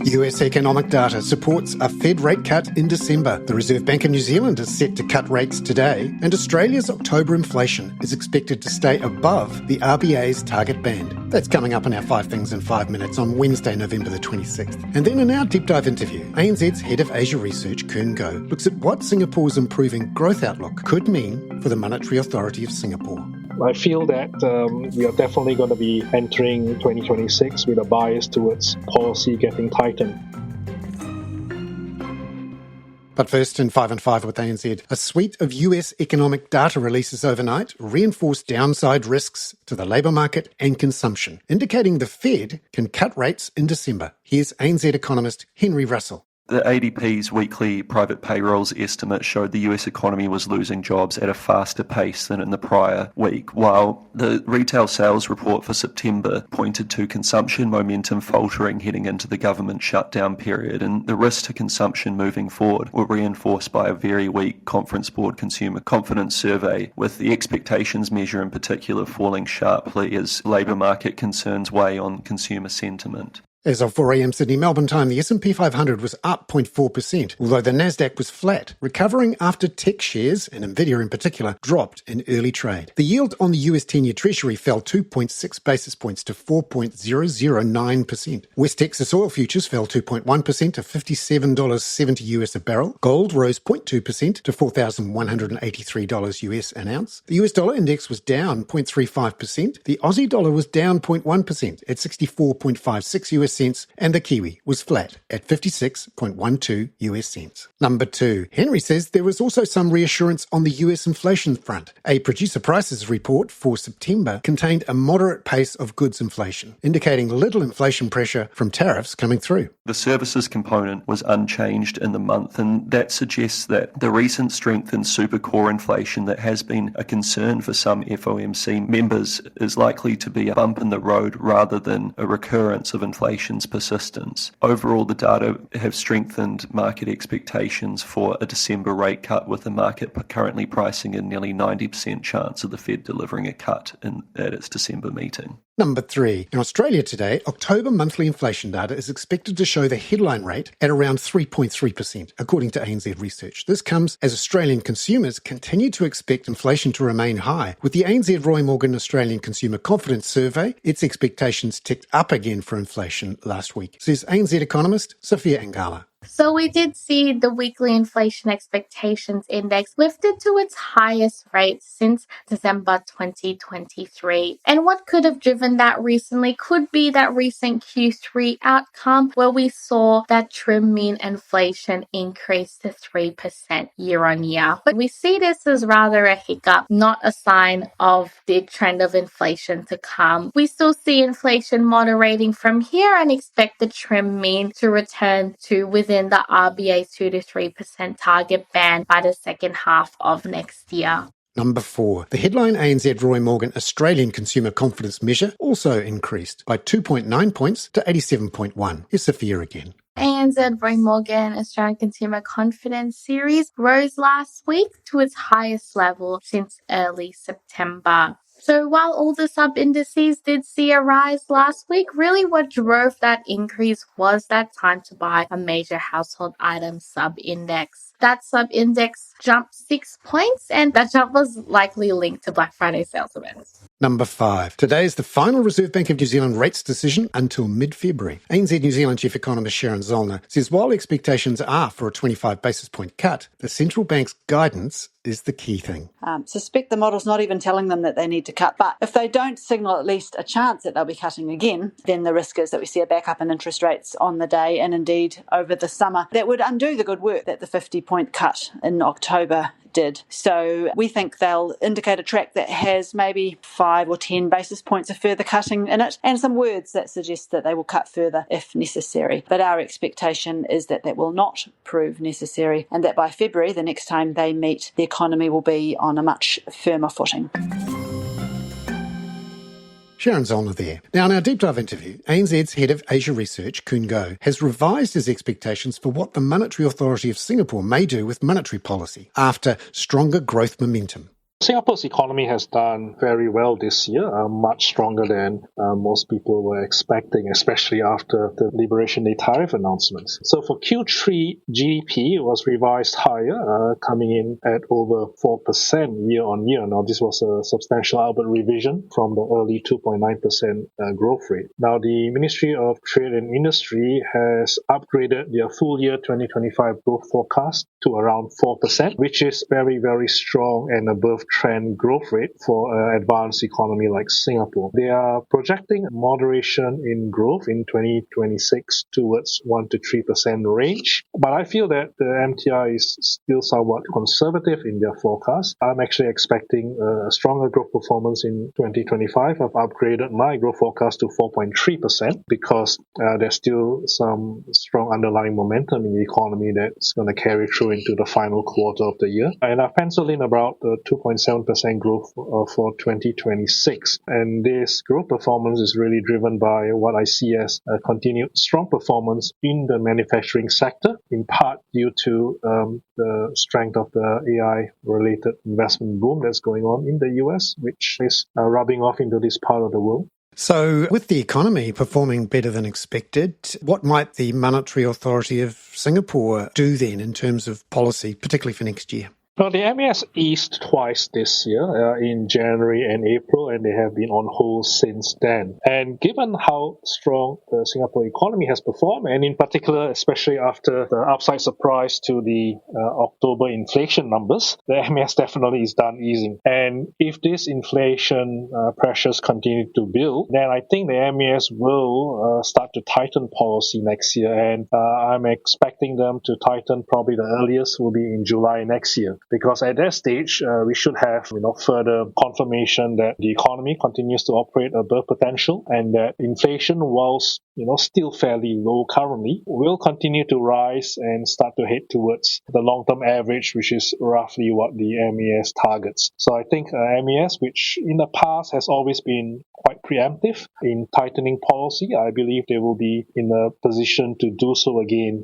US economic data supports a Fed rate cut in December. The Reserve Bank of New Zealand is set to cut rates today, and Australia's October inflation is expected to stay above the RBA's target band. That's coming up in our 5 Things in 5 Minutes on Wednesday, November the 26th. And then in our deep dive interview, ANZ's Head of Asia Research, Khoon looks at what Singapore's improving growth outlook could mean for the Monetary Authority of Singapore. I feel that we are definitely going to be entering 2026 with a bias towards policy getting tightened. But first, in 5 and 5 with ANZ, a suite of US economic data releases overnight reinforce downside risks to the labour market and consumption, indicating the Fed can cut rates in December. Here's ANZ economist Henry Russell. The ADP's weekly private payrolls estimate showed the US economy was losing jobs at a faster pace than in the prior week, while the retail sales report for September pointed to consumption momentum faltering heading into the government shutdown period, and the risks to consumption moving forward were reinforced by a very weak Conference Board consumer confidence survey, with the expectations measure in particular falling sharply as labour market concerns weigh on consumer sentiment. As of 4 a.m. Sydney Melbourne time, the S&P 500 was up 0.4%, although the Nasdaq was flat, recovering after tech shares, and Nvidia in particular, dropped in early trade. The yield on the US 10-year Treasury fell 2.6 basis points to 4.009%. West Texas oil futures fell 2.1% to $57.70 US a barrel. Gold rose 0.2% to $4,183 US an ounce. The US dollar index was down 0.35%. The Aussie dollar was down 0.1% at 64.56 US cents, and the Kiwi was flat at 56.12 US cents. Number 2. Henry says there was also some reassurance on the US inflation front. A producer prices report for September contained a moderate pace of goods inflation, indicating little inflation pressure from tariffs coming through. The services component was unchanged in the month, and that suggests that the recent strength in super core inflation that has been a concern for some FOMC members is likely to be a bump in the road rather than a recurrence of inflation's persistence. Overall, the data have strengthened market expectations for a December rate cut, with the market currently pricing in nearly 90% chance of the Fed delivering a cut at its December meeting. Number 3. In Australia today, October monthly inflation data is expected to show the headline rate at around 3.3%, according to ANZ Research. This comes as Australian consumers continue to expect inflation to remain high. With the ANZ Roy Morgan Australian Consumer Confidence Survey, its expectations ticked up again for inflation last week, says ANZ economist Sophia Angala. So we did see the weekly inflation expectations index lifted to its highest rate since December 2023. And what could have driven that recently could be that recent Q3 outcome where we saw that trim mean inflation increase to 3% year on year. But we see this as rather a hiccup, not a sign of the trend of inflation to come. We still see inflation moderating from here and expect the trim mean to return to within the RBA's 2 to 3% target band by the second half of next year. Number 4. The headline ANZ Roy Morgan Australian Consumer Confidence Measure also increased by 2.9 points to 87.1. Here's Sophia again. ANZ Roy Morgan Australian Consumer Confidence Series rose last week to its highest level since early September. So while all the sub-indices did see a rise last week, really what drove that increase was that time to buy a major household item sub-index. That sub-index jumped 6 points, and that jump was likely linked to Black Friday sales events. Number 5. Today is the final Reserve Bank of New Zealand rates decision until mid-February. ANZ New Zealand Chief Economist Sharon Zollner says while expectations are for a 25 basis point cut, the central bank's guidance is the key thing. Suspect the model's not even telling them that they need to cut. But if they don't signal at least a chance that they'll be cutting again, then the risk is that we see a backup in interest rates on the day and indeed over the summer. That would undo the good work that the 50-point cut in October did. So we think they'll indicate a track that has maybe 5 or 10 basis points of further cutting in it and some words that suggest that they will cut further if necessary. But our expectation is that that will not prove necessary and that by February, the next time they meet, the economy will be on a much firmer footing. Sharon Zollner there. Now, in our deep dive interview, ANZ's Head of Asia Research, Khoon has revised his expectations for what the Monetary Authority of Singapore may do with monetary policy after stronger growth momentum. Singapore's economy has done very well this year, much stronger than most people were expecting, especially after the Liberation Day tariff announcements. So for Q3, GDP was revised higher, coming in at over 4% year on year. Now, this was a substantial upward revision from the early 2.9% growth rate. Now, the Ministry of Trade and Industry has upgraded their full year 2025 growth forecast to around 4%, which is very, very strong and above trend growth rate for an advanced economy like Singapore. They are projecting moderation in growth in 2026 towards 1 to 3% range. But I feel that the MTI is still somewhat conservative in their forecast. I'm actually expecting a stronger growth performance in 2025. I've upgraded my growth forecast to 4.3% because there's still some strong underlying momentum in the economy that's going to carry through into the final quarter of the year. And I've penciled in about 2.7% growth for 2026. And this growth performance is really driven by what I see as a continued strong performance in the manufacturing sector, in part due to the strength of the AI-related investment boom that's going on in the US, which is rubbing off into this part of the world. So with the economy performing better than expected, what might the Monetary Authority of Singapore do then in terms of policy, particularly for next year? Well, the MAS eased twice this year, in January and April, and they have been on hold since then. And given how strong the Singapore economy has performed, and in particular, especially after the upside surprise to the October inflation numbers, the MAS definitely is done easing. And if this inflation pressures continue to build, then I think the MAS will start to tighten policy next year. And I'm expecting them to tighten probably the earliest will be in July next year. Because at that stage, we should have further confirmation that the economy continues to operate above potential and that inflation, whilst still fairly low currently, will continue to rise and start to head towards the long-term average, which is roughly what the MAS targets. So I think MAS, which in the past has always been quite preemptive in tightening policy, I believe they will be in a position to do so again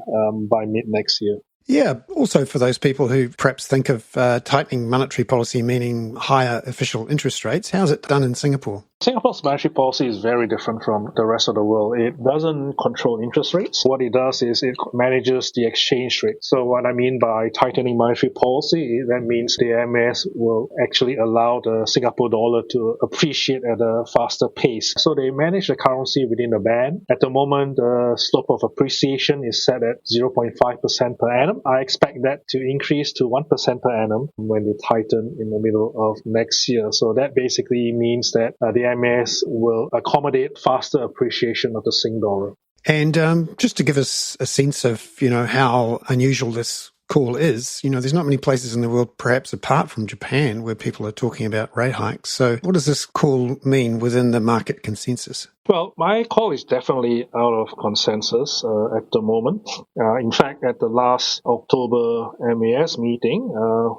by mid next year. Yeah, also for those people who perhaps think of tightening monetary policy meaning higher official interest rates, how's it done in Singapore? Singapore's monetary policy is very different from the rest of the world. It doesn't control interest rates. What it does is it manages the exchange rate. So what I mean by tightening monetary policy, that means the MAS will actually allow the Singapore dollar to appreciate at a faster pace. So they manage the currency within a band. At the moment, the slope of appreciation is set at 0.5% per annum. I expect that to increase to 1% per annum when they tighten in the middle of next year. So that basically means that the MAS will accommodate faster appreciation of the Sing dollar. And just to give us a sense of, how unusual this call is, there's not many places in the world, perhaps apart from Japan, where people are talking about rate hikes. So what does this call mean within the market consensus? Well, my call is definitely out of consensus at the moment. In fact, at the last October MAS meeting,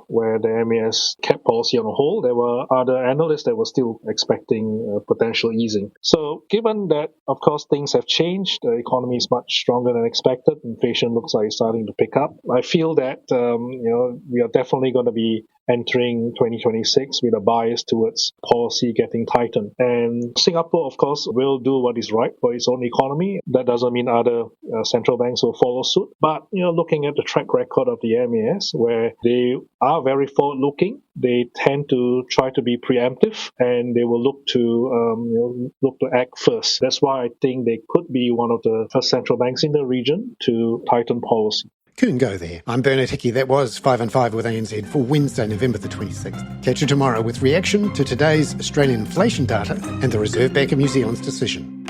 where the MAS kept policy on hold, there were other analysts that were still expecting potential easing. So given that, of course, things have changed, the economy is much stronger than expected, inflation looks like it's starting to pick up, I feel that we are definitely going to be entering 2026 with a bias towards policy getting tightened. And Singapore, of course, will do what is right for its own economy. That doesn't mean other central banks will follow suit. But, looking at the track record of the MAS, where they are very forward-looking, they tend to try to be preemptive, and they will look to act first. That's why I think they could be one of the first central banks in the region to tighten policy. Khoon go there. I'm Bernard Hickey. That was 5 and 5 with ANZ for Wednesday, November the 26th. Catch you tomorrow with reaction to today's Australian inflation data and the Reserve Bank of New Zealand's decision.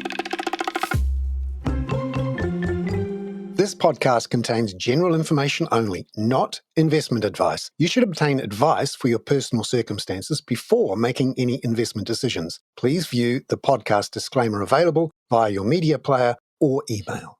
This podcast contains general information only, not investment advice. You should obtain advice for your personal circumstances before making any investment decisions. Please view the podcast disclaimer available via your media player or email.